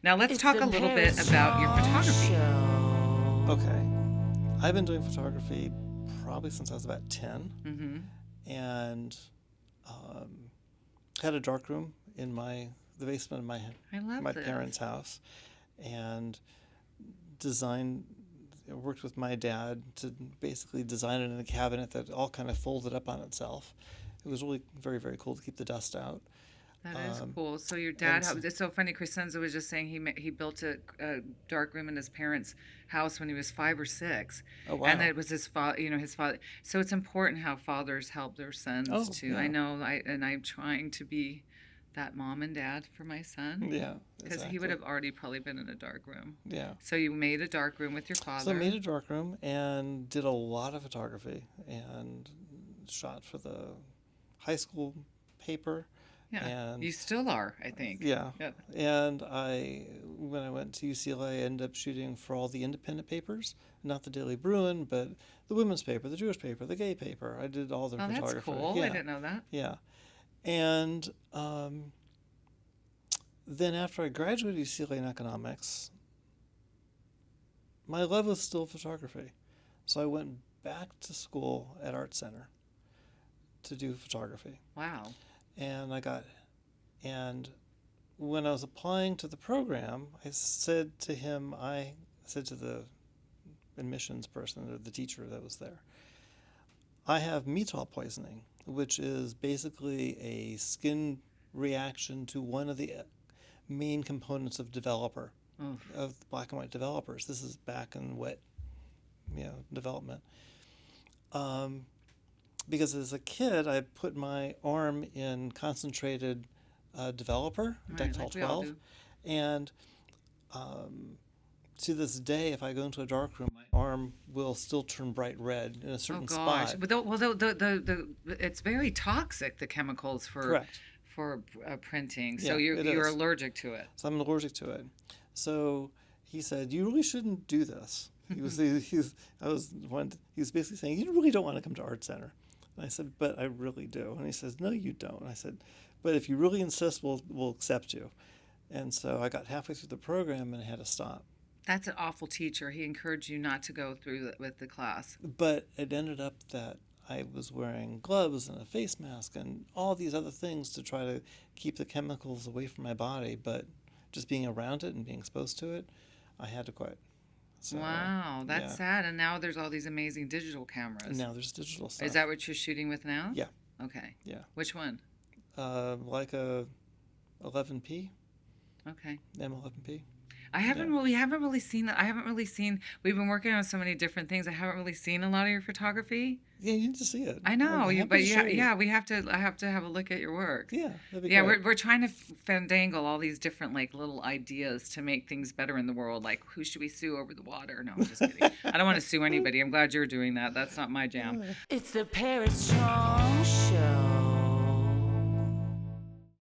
Now let's talk a little bit about your photography. Okay. I've been doing photography probably since I was about 10, Mm-hmm. and had a darkroom in the basement of I love my this. parents' house, and designed worked with my dad to basically design it in a cabinet that all kind of folded up on itself. It was really very, very cool to keep the dust out. That is Um, cool. So your dad, and s- it's so funny. Crescenzo was just saying he built a dark room in his parents' house when he was 5 or 6, oh and that wow. it was his father. His father. So it's important how fathers help their sons Oh too. I yeah. know. I'm trying to be that mom and dad for my son Yeah, because he would exactly. have already probably been in a dark room. Yeah. So you made a dark room with your So I made father. a darkroom and did a lot of photography and shot for the high school paper. Yeah, And you still are, I think. yeah, Yeah. and when I went to UCLA, I ended up shooting for all the independent papers, not the Daily Bruin, but the women's paper, the Jewish paper, the gay paper. I did all their Oh, that's photography. cool. I Yeah, didn't know that. yeah. And then after I graduated UCLA in economics, my love was still photography. So I went back to school at Art Center to do photography. Wow. And and when I was applying to the program, I said to the admissions person or the teacher that was there, I have metol poisoning, which is basically a skin reaction to one of the main components Oh, of black and white developers. This is back in wet, development. Um, because as a kid, I put my arm in concentrated developer, right. Dectol Like we all 12, do. and um, to this day, if I go into a dark room, my arm will still turn bright red in a Oh certain gosh. spot. But it's very toxic, the chemicals Correct. for printing. So Yeah, it you're is. allergic to it. So I'm allergic to it. So he said, "You really shouldn't do this." He was basically saying, "You really don't want to come to Art Center." And I said, "But I really do." And he says, "No, you don't." And I said, "But if you really insist, we'll accept you." And so I got halfway through the program and I had to stop. That's an awful teacher. He encouraged you not to go through with the class. But it ended up that I was wearing gloves and a face mask and all these other things to try to keep the chemicals away from my body. But just being around it and being exposed to it, I had to quit. So, Wow, that's yeah. sad. And now there's all these amazing digital And cameras. now there's digital Is stuff. that what you're shooting with now? Yeah, Okay. yeah. Which one? Like a 11p, Okay. M11p. Yeah. We haven't really seen that. I haven't really seen. We've been working on so many different things. I haven't really seen a lot of your photography. Yeah, you need to see it. I I'm know you, happy but to show you. yeah, we have to. I have to have a look at your work. Yeah, that'd be Yeah, great. we're trying to fandangle all these different like little ideas to make things better in the world. Like who should we sue over the water? No, I'm just kidding. I don't want to sue anybody. I'm glad you're doing that. That's not my jam. It's the Paris Chong Show.